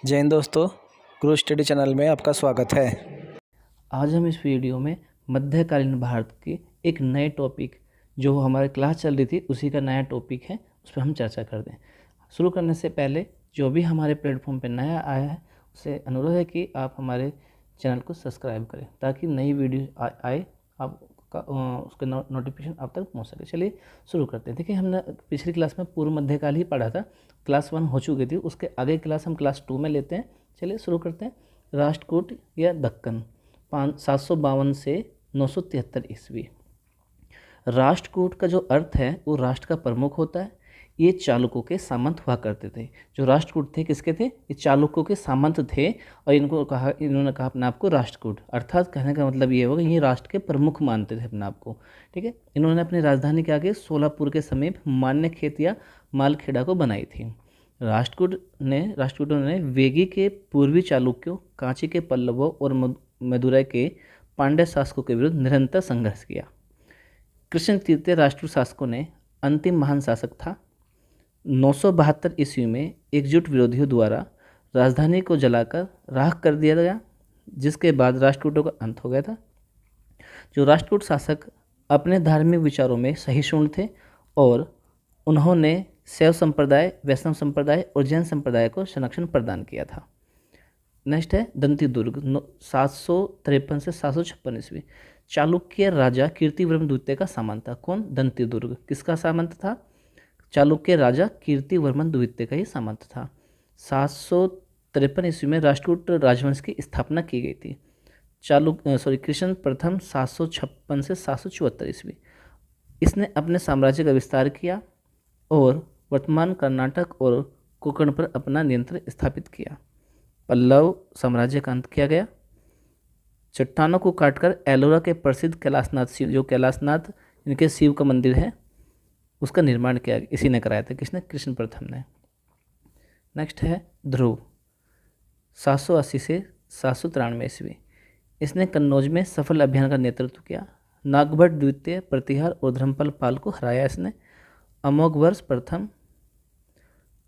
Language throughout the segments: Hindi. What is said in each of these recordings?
जय हिंद दोस्तों, गुरु स्टडी चैनल में आपका स्वागत है। आज हम इस वीडियो में मध्यकालीन भारत के एक नए टॉपिक जो हमारे क्लास चल रही थी उसी का नया टॉपिक है, उस पर हम चर्चा कर दें। शुरू करने से पहले जो भी हमारे प्लेटफॉर्म पर नया आया है उससे अनुरोध है कि आप हमारे चैनल को सब्सक्राइब करें ताकि नई वीडियो आए आपका उसका नोटिफिकेशन आप तक पहुंच सके। चलिए शुरू करते हैं। देखिए, हमने पिछली क्लास में पूर्व मध्यकाल ही पढ़ा था, क्लास 1 हो चुकी थी, उसके आगे क्लास हम क्लास 2 में लेते हैं। चलिए शुरू करते हैं। राष्ट्रकूट या दक्कन 752 से 973 ईस्वी। राष्ट्रकूट का जो अर्थ है वो राष्ट्र का प्रमुख होता है। ये चालुक्यों के सामंत हुआ करते थे। जो राष्ट्रकूट थे किसके थे? ये चालुक्यों के सामंत थे और इन्होंने कहा अपने आप को राष्ट्रकूट, अर्थात कहने का मतलब ये होगा ये राष्ट्र के प्रमुख मानते थे अपने आप को। ठीक है। इन्होंने अपनी राजधानी के आगे सोलापुर के समीप मान्यखेत या मालखेड़ा को बनाई थी। राष्ट्रकूटों ने वेगी के पूर्वी चालुक्यों, कांची के पल्लवों और मदुरै के पांड्य शासकों के विरुद्ध निरंतर संघर्ष किया। कृष्ण तृतीय राष्ट्रकूट शासकों ने अंतिम महान शासक था। 972 ईस्वी में एकजुट विरोधियों द्वारा राजधानी को जलाकर राख कर दिया गया, जिसके बाद राष्ट्रकूटों का अंत हो गया था। जो राष्ट्रकूट शासक अपने धार्मिक विचारों में सहिष्णु थे और उन्होंने शैव संप्रदाय, वैष्णव संप्रदाय और जैन संप्रदाय को संरक्षण प्रदान किया था। नेक्स्ट है दंती दुर्ग 753 से 756 ईस्वी। चालुक्य राजा कीर्तिवर्मन द्वितीय का सामंत था। कौन? दंती दुर्ग किसका सामंत था? चालुक्य राजा कीर्तिवर्मन द्वितीय का ही सामंत था। 753 ईस्वी में राष्ट्रकूट राजवंश की स्थापना की गई थी। कृष्ण प्रथम 756 से 774 ईस्वी। इसने अपने साम्राज्य का विस्तार किया और वर्तमान कर्नाटक और कोंकण पर अपना नियंत्रण स्थापित किया। पल्लव साम्राज्य का अंत किया गया। चट्टानों को काटकर एलोरा के प्रसिद्ध कैलाशनाथ शिव, जो कैलाशनाथ इनके शिव का मंदिर है, उसका निर्माण किया, इसी ने कराया था। किसने? कृष्ण प्रथम ने। नेक्स्ट है ध्रुव 780 से 793 ईस्वी। इसने कन्नौज में सफल अभियान का नेतृत्व किया। नागभट्ट द्वितीय, प्रतिहार और धर्मपाल पाल को हराया इसने। अमोघ वर्ष प्रथम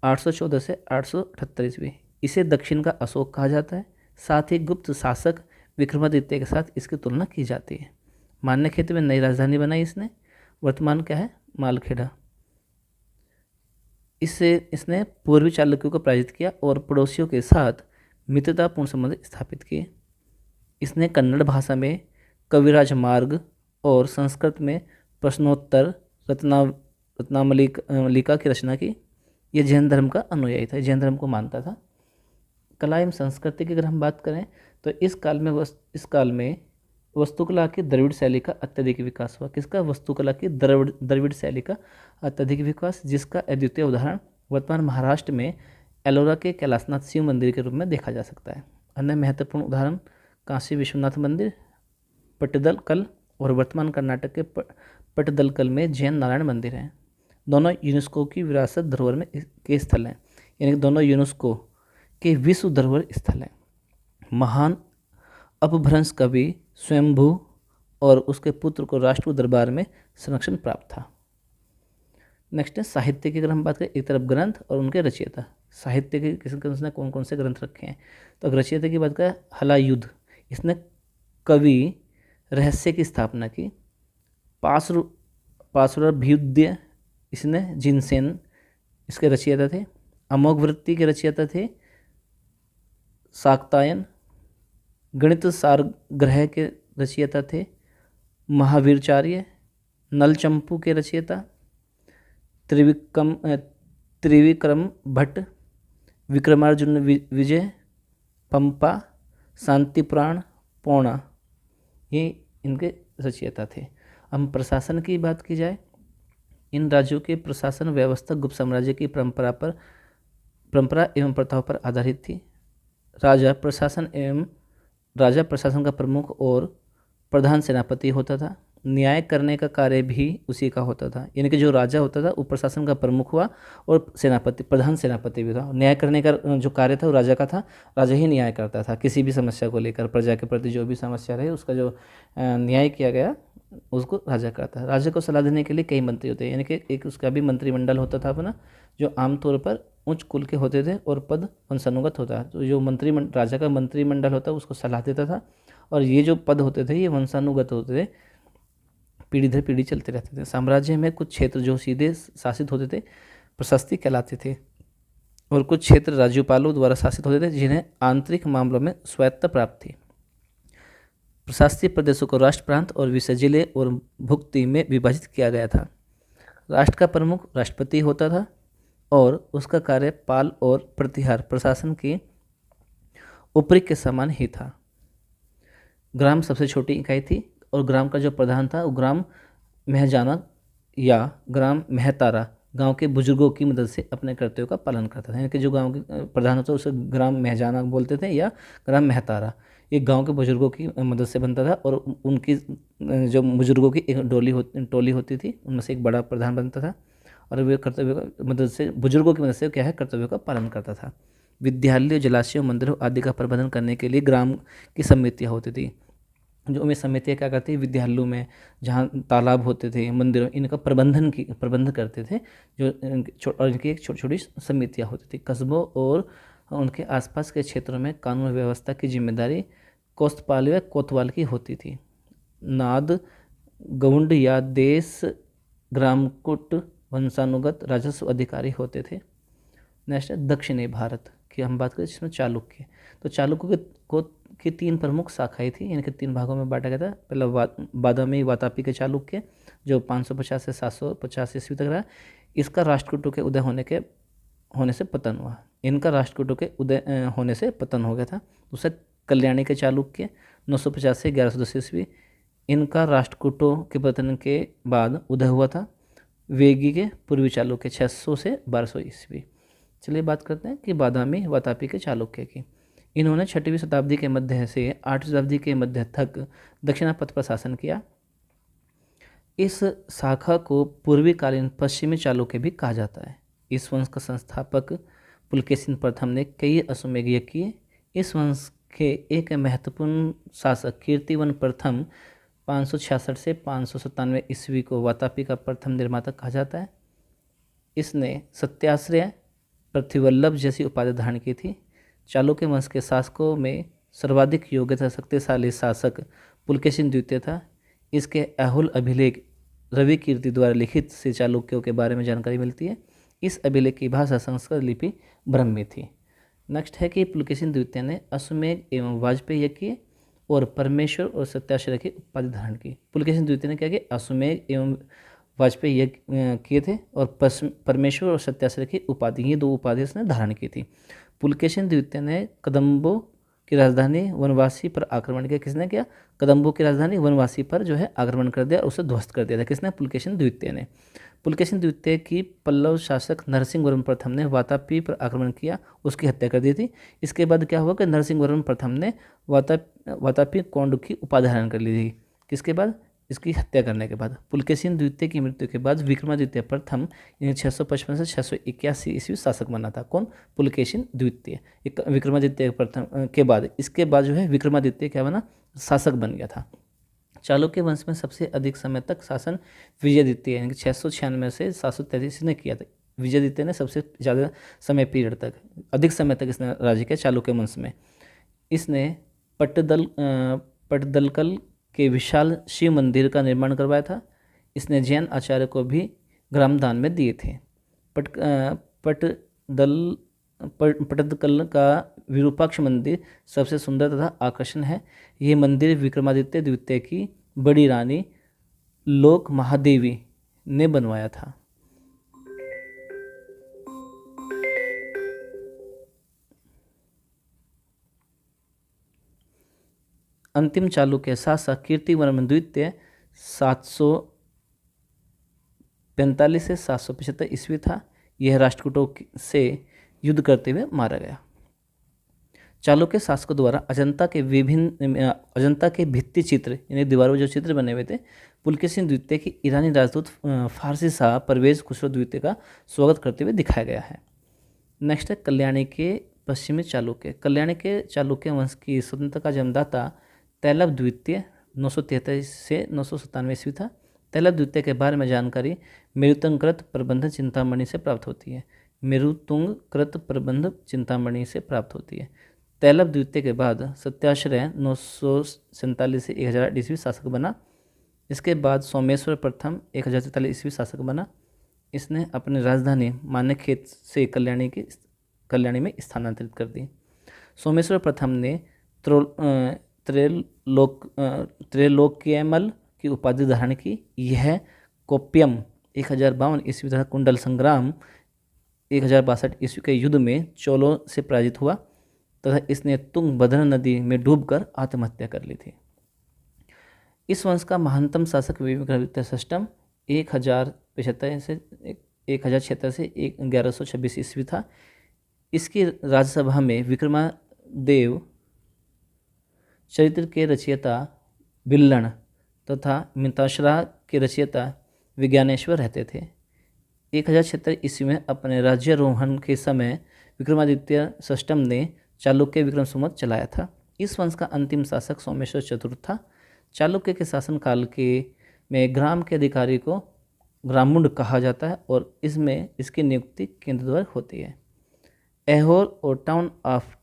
814 से 878 ईस्वी। इसे दक्षिण का अशोक कहा जाता है। साथ ही गुप्त शासक विक्रमादित्य के साथ इसकी तुलना की जाती है। मान्यखेत में नई राजधानी बनाई इसने, वर्तमान क्या है? मालखेड़ा। इसने पूर्वी चालुक्यों को पराजित किया और पड़ोसियों के साथ मित्रतापूर्ण संबंध स्थापित किए। इसने कन्नड़ भाषा में कविराज मार्ग और संस्कृत में प्रश्नोत्तर रत्नामलिका की रचना की। यह जैन धर्म का अनुयायी था, जैन धर्म को मानता था। कला एवं संस्कृति की अगर हम बात करें तो इस काल में वस्तुकला की द्रविड़ शैली का अत्यधिक विकास हुआ। किसका? वस्तुकला की द्रविड़ शैली का अत्यधिक विकास, जिसका अद्वितीय उदाहरण वर्तमान महाराष्ट्र में एलोरा के कैलाशनाथ शिव मंदिर के रूप में देखा जा सकता है। अन्य महत्वपूर्ण उदाहरण काशी विश्वनाथ मंदिर, पट्टदकल और वर्तमान कर्नाटक के पट्टदकल में जैन नारायण मंदिर हैं। दोनों यूनेस्को की विरासत धरोहर में के स्थल हैं, यानी दोनों यूनेस्को के विश्व धरोहर स्थल हैं। महान अपभ्रंश कवि स्वयंभू और उसके पुत्र को राष्ट्रकूट दरबार में संरक्षण प्राप्त था। नेक्स्ट है साहित्य की अगर हम बात करें, एक तरफ ग्रंथ और उनके रचयिता। साहित्य के किसने कौन कौन से ग्रंथ रखे हैं? तो अगर रचयिता की बात करें, हलायुद्ध, इसने कवि रहस्य की स्थापना की। पाशुरभ्युदय, इसने जिनसेन इसके रचयिता थे। अमोघ वृत्ति के रचयिता थे शाक्तायन। गणित सारग्रह के रचयिता थे महावीरचार्य। नलचंपू के रचयिता त्रिविक्रम भट्ट। विक्रमार्जुन विजय, पंपा, शांतिपुराण, पौना, ये इनके रचयिता थे। हम प्रशासन की बात की जाए, इन राज्यों के प्रशासन व्यवस्था गुप्त साम्राज्य की परंपरा एवं प्रथाओं पर आधारित थी। राजा प्रशासन का प्रमुख और प्रधान सेनापति होता था। न्याय करने का कार्य भी उसी का होता था, यानी कि जो राजा होता था वो प्रशासन का प्रमुख हुआ और सेनापति, प्रधान सेनापति भी था। न्याय करने का जो कार्य था वो राजा का था, राजा ही न्याय करता था किसी भी समस्या को लेकर, प्रजा के प्रति जो भी समस्या रहे उसका जो न्याय किया गया उसको राजा करता है। राजा को सलाह देने के लिए कई मंत्री होते हैं, यानी कि एक उसका भी मंत्रिमंडल होता था अपना, जो आमतौर पर उच्च कुल के होते थे और पद वंशानुगत होता है। तो जो राजा का मंत्रिमंडल होता है उसको सलाह देता था, और ये जो पद होते थे ये वंशानुगत होते थे, पीढ़ी दर पीढ़ी चलते रहते थे। साम्राज्य में कुछ क्षेत्र जो सीधे शासित होते थे प्रशस्ति कहलाते थे, और कुछ क्षेत्र राज्यपालों द्वारा शासित होते थे जिन्हें आंतरिक मामलों में स्वायत्तता प्राप्त थी। प्रशासकीय प्रदेशों को राष्ट्र प्रांत और विषय जिले और भुक्ति में विभाजित किया गया था। राष्ट्र का प्रमुख राष्ट्रपति होता था और उसका कार्य पाल और प्रतिहार प्रशासन की ऊपरी के समान ही था। ग्राम सबसे छोटी इकाई थी और ग्राम का जो प्रधान था वो ग्राम महजाना या ग्राम महतारा गांव के बुजुर्गों की मदद से अपने कर्तव्यों का पालन करता था, यानी कि जो गांव के प्रधान होता है उसे ग्राम महजाना बोलते थे या ग्राम महतारा। ये गांव के बुजुर्गों की मदद से बनता था और उनकी जो बुजुर्गों की एक टोली होती थी, उनमें से एक बड़ा प्रधान बनता था और वे कर्तव्यों का मदद से, बुजुर्गों की मदद से क्या है, कर्तव्यों का पालन करता था। विद्यालयों, जलाशयों, मंदिरों आदि का प्रबंधन करने के लिए ग्राम की समितियाँ होती थी। जो में समितियाँ क्या करती, विद्यालयों में जहाँ तालाब होते थे, मंदिरों, इनका प्रबंध करते थे, जो और इनकी एक छोटी छोटी समितियाँ होती थी। कस्बों और उनके आसपास के क्षेत्रों में कानून व्यवस्था की जिम्मेदारी कोस्तपाल या कोतवाल की होती थी। नाद, गौंड या देश ग्रामकुट वंशानुगत राजस्व अधिकारी होते थे। नेक्स्ट है दक्षिणी भारत की हम बात करें, जिसमें चालुक्य। तो चालुक्य की 3 प्रमुख शाखाएं थी, इनके 3 भागों में बांटा गया था। पहला बादामी वातापी के चालुक्य जो 550 से 750 ईस्वी तक रहा। इसका राष्ट्रकूटों के उदय होने से पतन हुआ। इनका राष्ट्रकूटों के उदय होने से पतन हो गया था। दूसरा कल्याणी के चालुक्य 950 से 1110 ईस्वी। इनका राष्ट्रकूटों के पतन के बाद उदय हुआ था। वेगी के पूर्वी चालुक्य 600 से 1200 ईस्वी। चलिए बात करते हैं कि बादामी वातापी के चालुक्य की। इन्होंने 6वीं शताब्दी के मध्य से 8वीं शताब्दी के मध्य तक दक्षिणापथ पर शासन किया। इस शाखा को पूर्वीकालीन पश्चिमी चालुक्य भी कहा जाता है। इस वंश का संस्थापक पुलकेशिन प्रथम ने कई अश्वमेध यज्ञ किए। इस वंश के एक महत्वपूर्ण शासक कीर्तिवन प्रथम 566 से 597 ईस्वी को वातापी का प्रथम निर्माता कहा जाता है। इसने सत्याश्रय, पृथ्वीवल्लभ जैसी उपाधि धारण की थी। चालुक्य वंश के शासकों में सर्वाधिक योग्य शक्तिशाली शासक पुलकेशिन द्वितीय था। इसके अहुल अभिलेख रवि कीर्ति द्वारा लिखित से चालुक्यों के बारे में जानकारी मिलती है। इस अभिलेख की भाषा संस्कृत लिपि ब्राह्मी थी। नेक्स्ट है कि पुलकेशिन द्वितीय ने अश्वमेध एवं वाजपेयी यज्ञ किए और परमेश्वर और सत्याश्रय की उपाधि धारण की। पुलकेशिन द्वितीय ने क्या किया, अश्वमेध एवं वाजपेयी यज्ञ किए थे और परमेश्वर और सत्याश्रय की उपाधि, ये 2 उपाधि उसने धारण की थी। पुलकेशिन द्वितीय ने कदम्बों की राजधानी वनवासी पर आक्रमण किया। किसने किया, कदम्बों की राजधानी वनवासी पर जो है आक्रमण कर दिया और उसे ध्वस्त कर दिया था। किसने, पुलकेशिन द्वितीय ने। पुलकेशिन द्वितीय की पल्लव शासक नरसिंह वर्मन प्रथम ने वातापी पर आक्रमण किया, उसकी हत्या कर दी थी। इसके बाद क्या हुआ कि नरसिंह वर्मन प्रथम ने वातापी कोंड की उपाधि धारण कर ली थी। किसके बाद, इसकी हत्या करने के बाद। पुलकेशिन द्वितीय की मृत्यु के बाद विक्रमादित्य प्रथम 655 से 681 ईस्वी शासक बना था। कौन, पुलकेशिन द्वितीय। विक्रमादित्य प्रथम के बाद, इसके बाद जो है विक्रमादित्य क्या बना, शासक बन गया था। चालुक्य वंश में सबसे अधिक समय तक शासन विजयादित्य यानी कि 696 से 733 ने किया था। विजयादित्य ने सबसे ज़्यादा समय पीरियड तक, अधिक समय तक इसने राज्य किया चालुक्य वंश में। इसने पट्टदकल के विशाल शिव मंदिर का निर्माण करवाया था। इसने जैन आचार्य को भी ग्राम दान में दिए थे। पट्टदकल का विरूपाक्ष मंदिर सबसे सुंदर तथा आकर्षण है। ये मंदिर विक्रमादित्य द्वितीय की बड़ी रानी लोक महादेवी ने बनवाया था। अंतिम चालुक्य शासक कीर्तिवर्मन द्वितीय 745 से 775 ईस्वी था। यह राष्ट्रकूटों से युद्ध करते हुए मारा गया। चालुक्य शासकों द्वारा अजंता के भित्ति चित्र यानी दीवारों में जो चित्र बने हुए थे पुलकेशिन द्वितीय की ईरानी राजदूत फारसी शाह परवेज खुसरो द्वितीय का स्वागत करते हुए दिखाया गया है। नेक्स्ट है कल्याणी के पश्चिमी चालुक्य। कल्याणी के चालुक्य वंश की स्वतंत्रता का जन्मदाता तैलव द्वितीय 973 से 997 ईस्वी था। तैलव द्वितीय के बारे में जानकारी मेरुतंकृत प्रबंध चिंतामणि से प्राप्त होती है। मेरुतुंगकृत प्रबंध चिंतामणि से प्राप्त होती है। तैलव द्वितीय के बाद सत्याश्रय 947 से 1008 ईस्वी शासक बना। इसके बाद सोमेश्वर प्रथम 1043 ईस्वी शासक बना। इसने अपनी राजधानी मानेखेत से कल्याणी में स्थानांतरित कर दी। सोमेश्वर प्रथम ने त्रैलोक्यमल की उपाधि धारण की। यह कोप्यम 1052 ईस्वी तथा कुंडल संग्राम 1062 ईस्वी के युद्ध में चोलों से पराजित हुआ तथा इसने तुंगभद्रा नदी में डूबकर आत्महत्या कर ली थी। इस वंश का महानतम शासक विक्रमादित्य षष्ठम 1075 से 1076 से 1126 ईस्वी था। इसकी राज्यसभा में विक्रमादेव चरित्र के रचयिता बिल्लण तथा मिताश्रा के रचयिता विज्ञानेश्वर रहते थे। 1076 ईस्वी में अपने राज्यारोहण के समय विक्रमादित्य षष्ठम ने चालुक्य विक्रम संवत चलाया था। इस वंश का अंतिम शासक सोमेश्वर चतुर्थ था। चालुक्य के शासनकाल में ग्राम के अधिकारी को ग्रामुंड कहा जाता है और इसमें इसकी नियुक्ति केंद्र द्वारा होती है। एहोल और टाउन ऑफ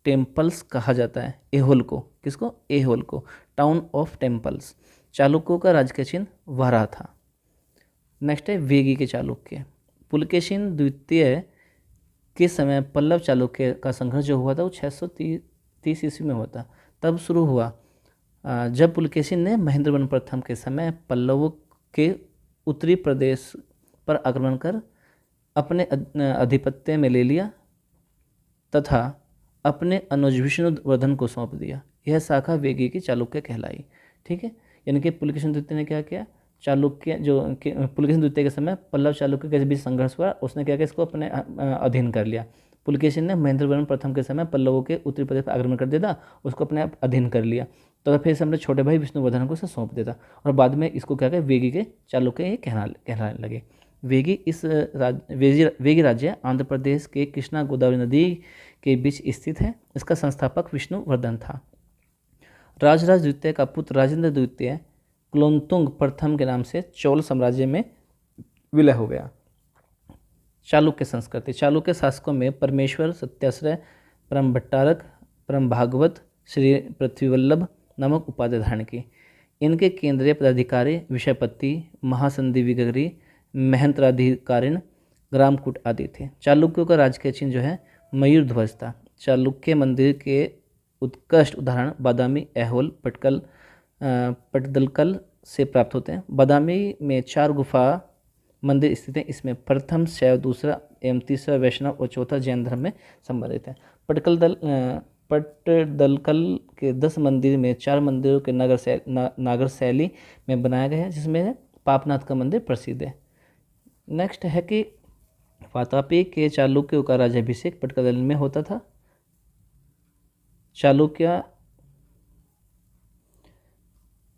टेम्पल्स कहा जाता है। एहोल को, किसको? एहोल को टाउन ऑफ टेम्पल्स। चालुक्यों का राजकीय चिन्ह वारा था। नेक्स्ट है वेगी के चालुक्य। पुलकेशिन द्वितीय के समय पल्लव चालुक्य का संघर्ष जो हुआ था वो 630 ईस्वी में हुआ था। तब शुरू हुआ जब पुलकेशिन ने महेंद्रवर्मन प्रथम के समय पल्लवों के उत्तरी प्रदेश पर आक्रमण कर अपने आधिपत्य में ले लिया तथा अपने अनुज विष्णुवर्धन को सौंप दिया। यह शाखा वेगी की चालुक्य कहलाई। ठीक है, यानी कि पुलकेशिन द्वितीय ने क्या किया, पुलकेशिन द्वितीय के समय पल्लव चालुक्य के बीच संघर्ष हुआ, उसने क्या किया, इसको अपने अधीन कर लिया। पुलकेशिन ने महेंद्रवर्मन प्रथम के समय पल्लवों के उत्तरी प्रदेश पर आक्रमण कर दिया था, उसको अपने अधीन कर लिया। तो फिर से हमने छोटे भाई विष्णुवर्धन को इसे सौंप दिया था और बाद में इसको क्या कहे, वेगी के चालुक्य ये कहलाने लगे। वेगी राज्य आंध्र प्रदेश के कृष्णा गोदावरी नदी के बीच स्थित है। इसका संस्थापक विष्णुवर्धन था। राजराज द्वितीय का पुत्र राजेंद्र द्वितीय कुलोत्तुंग प्रथम के नाम से चोल साम्राज्य में विलय हो गया। चालुक्य संस्कृति। चालुक्य शासकों में परमेश्वर, सत्याश्रय, परम भट्टारक, परम भागवत, श्री पृथ्वीवल्लभ नामक उपाधि धारण की। इनके केंद्रीय पदाधिकारी विषयपति, महासंधिविगरी, महंत्राधिकारिण, ग्रामकूट आदि थे। चालुक्यों का राजकीय चिन्ह जो है मयूर ध्वज था। चालुक्य मंदिर के उत्कृष्ट उदाहरण बादामी, ऐहोल, पटदलकल से प्राप्त होते हैं। बादामी में 4 गुफा मंदिर स्थित हैं। इसमें प्रथम शैव, दूसरा एवं तीसरा वैष्णव और चौथा जैन धर्म में संबंधित है। पटदलकल के 10 मंदिर में 4 मंदिरों के नागर शैली में बनाया गया है, जिसमें पापनाथ का मंदिर प्रसिद्ध है। नेक्स्ट है कि वातापी के चालुक्यों का राज्याभिषेक पटदकल में होता था।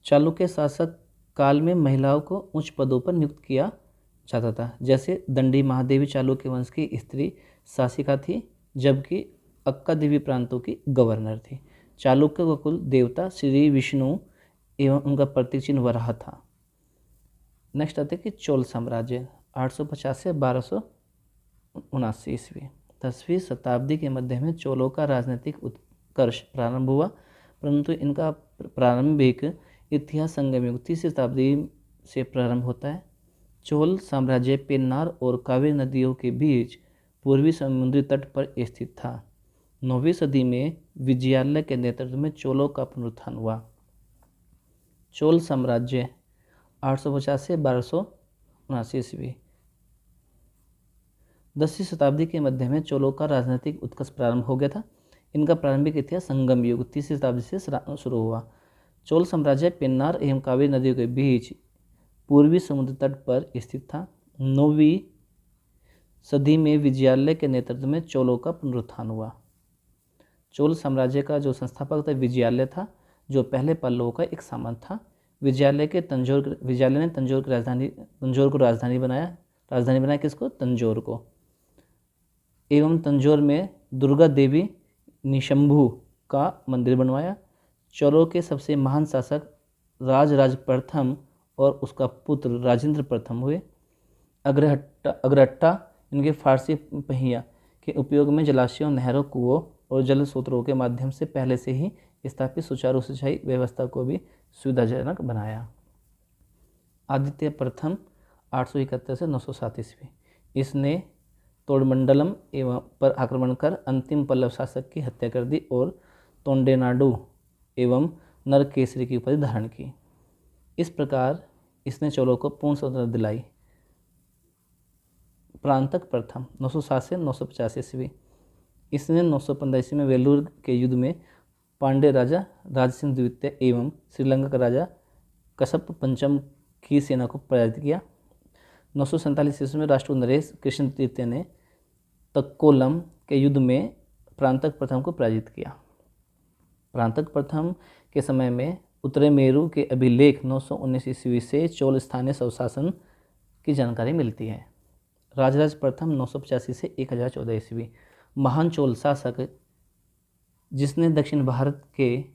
चालुक्य शासक काल में महिलाओं को उच्च पदों पर नियुक्त किया जाता था। जैसे दंडी महादेवी चालुक्य वंश की स्त्री शासिका थी, जबकि अक्का देवी प्रांतों की गवर्नर थी। चालुक्य का कुल देवता श्री विष्णु एवं उनका प्रतीक चिन्ह वराह था। नेक्स्ट आते कि चोल साम्राज्य 850 से 1279 ईस्वी। 10वीं शताब्दी के मध्य में चोलों का राजनीतिक उत्कर्ष प्रारंभ हुआ, परंतु इनका प्रारंभिक इतिहास संगम युग 3वीं शताब्दी से प्रारंभ होता है। चोल साम्राज्य पेन्नार और कावेरी नदियों के बीच पूर्वी समुद्री तट पर स्थित था। 9वीं सदी में विजयालय के नेतृत्व में चोलों का पुनरुत्थान हुआ। चोल साम्राज्य 850 से 1279 ईस्वी। 10वीं शताब्दी के मध्य में चोलों का राजनीतिक उत्कर्ष प्रारंभ हो गया था। इनका प्रारंभिक इतिहास संगम युग 3वीं शताब्दी से शुरू हुआ। चोल साम्राज्य पेन्नार एवं कावेरी नदियों के बीच पूर्वी समुद्र तट पर स्थित था। 9वीं सदी में विजयालय के नेतृत्व में चोलों का पुनरुत्थान हुआ। चोल साम्राज्य का जो संस्थापक था विजयालय था, जो पहले पल्लवों का एक सामंत था। विजयालय ने तंजौर को राजधानी बनाया किसको? तंजौर को। एवं तंजौर में दुर्गा देवी निशंभू का मंदिर बनवाया। चोलों के सबसे महान शासक राजराज प्रथम और उसका पुत्र राजेंद्र प्रथम हुए। अग्रहट्टा इनके फारसी पहिया के उपयोग में जलाशयों, नहरों, कुओं और जल स्रोतों के माध्यम से पहले से ही स्थापित सुचारू सिंचाई व्यवस्था को भी सुविधाजनक बनाया। आदित्य प्रथम 871 से 907 ईस्वी, इसने तोड़मंडलम एवं पर आक्रमण कर अंतिम पल्लव शासक की हत्या कर दी और तोंडेनाडु एवं नरकेसरी की उपाधि धारण की। इस प्रकार इसने चोलों को पूर्ण स्वतंत्रता दिलाई। प्रांतक प्रथम 907 से 950 ईस्वी, इसने 915 ईस्वी में वेलूर के युद्ध में पांड्य राजा राजसिंह द्वितीय एवं श्रीलंका का राजा कश्यप पंचम की सेना को पराजित किया। 947 ईस्वी में राष्ट्रकूट नरेश कृष्ण तृतीय ने तक्कोलम के युद्ध में प्रांतक प्रथम को पराजित किया। प्रांतक प्रथम के समय में उत्तरी मेरू के अभिलेख 919 ईस्वी से चोल स्थानीय स्वशासन की जानकारी मिलती है। राजराज प्रथम 985 से 1014 ईस्वी, महान चोल शासक जिसने दक्षिण भारत के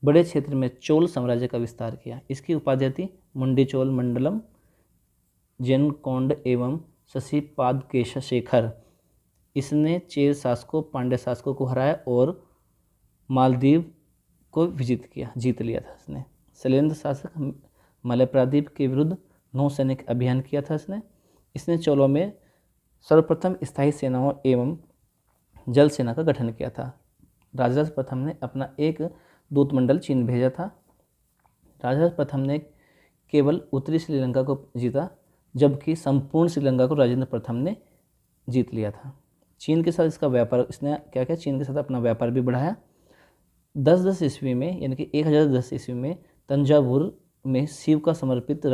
बड़े क्षेत्र में चोल साम्राज्य का विस्तार किया। इसकी उपाधि थी मुंडी चोल मंडलम, जैनकोंड एवं शशिपाद शेखर। इसने चेर शासकों, पांड्य शासकों को हराया और मालदीव को जीत लिया था इसने। शैलेंद्र शासक मलय प्रादीप के विरुद्ध नौसैनिक अभियान किया था इसने चोलों में सर्वप्रथम स्थायी सेनाओं एवं जल सेना का गठन किया था। राजराज प्रथम ने अपना एक दूतमंडल चीन भेजा था। राजराज प्रथम ने केवल उत्तरी श्रीलंका को जीता, जबकि संपूर्ण श्रीलंका को राजेंद्र प्रथम ने जीत लिया था। चीन के साथ इसका व्यापार, इसने क्या किया, चीन के साथ अपना व्यापार भी बढ़ाया। 1010 ईस्वी में यानी कि 1010 ईस्वी में तंजावुर में शिव का समर्पित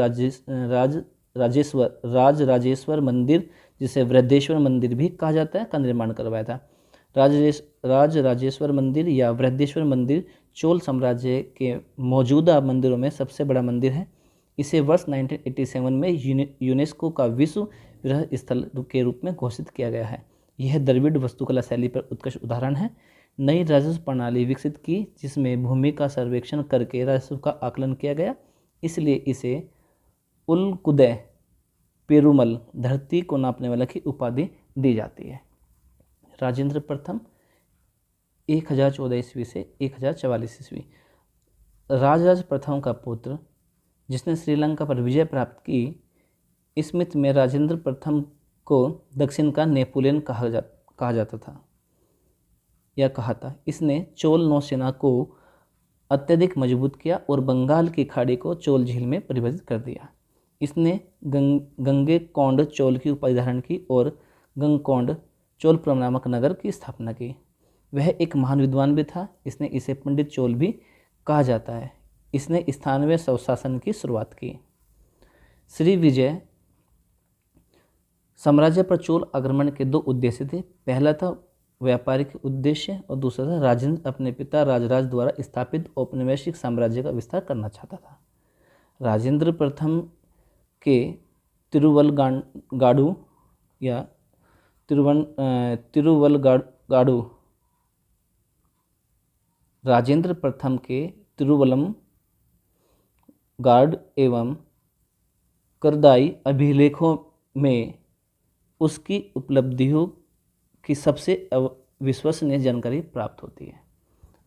राजराजेश्वर मंदिर, जिसे वृद्धेश्वर मंदिर भी कहा जाता है, का निर्माण करवाया था। राजराजेश्वर मंदिर या वृद्धेश्वर मंदिर चोल साम्राज्य के मौजूदा मंदिरों में सबसे बड़ा मंदिर है। इसे वर्ष 1987 में यूनेस्को का विश्व विरासत स्थल के रूप में घोषित किया गया है। यह द्रविड़ वास्तुकला शैली पर उत्कृष्ट उदाहरण है। नई राजस्व प्रणाली विकसित की जिसमें भूमि का सर्वेक्षण करके राजस्व का आकलन किया गया, इसलिए इसे उलकुदय पेरुमल, धरती को नापने वाला की उपाधि दी जाती है। राजेंद्र प्रथम 1014 ईस्वी से 1044 ईस्वी, राजराज प्रथम का पुत्र जिसने श्रीलंका पर विजय प्राप्त की। स्मिथ में राजेंद्र प्रथम को दक्षिण का नेपोलियन कहा जाता था या कहा था। इसने चोल नौसेना को अत्यधिक मजबूत किया और बंगाल की खाड़ी को चोल झील में परिवर्तित कर दिया। इसने गंगेकोंड चोल की उपाधि धारण की और गंगकोंड चोलपुरम नामक नगर की स्थापना की। वह एक महान विद्वान भी था। इसने इसे पंडित चोल भी कहा जाता है। इसने स्थानीय स्वशासन की शुरुआत की। श्री विजय साम्राज्य पर चोल आक्रमण के दो उद्देश्य थे। पहला था व्यापारिक उद्देश्य और दूसरा था राजेंद्र अपने पिता राजराज द्वारा स्थापित औपनिवेशिक साम्राज्य का विस्तार करना चाहता था। राजेंद्र प्रथम के तिरुवलगाडु या तिरुवलगाडु राजेंद्र प्रथम के तिरुवलम गार्ड एवं करदाई अभिलेखों में उसकी उपलब्धियों की सबसे विश्वसनीय जानकारी प्राप्त होती है।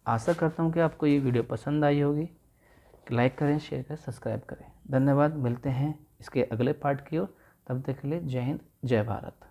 आशा करता हूँ कि आपको ये वीडियो पसंद आई होगी। लाइक करें, शेयर करें, सब्सक्राइब करें। धन्यवाद। मिलते हैं इसके अगले पार्ट की ओर। तब तक के लिए जय हिंद, जय भारत।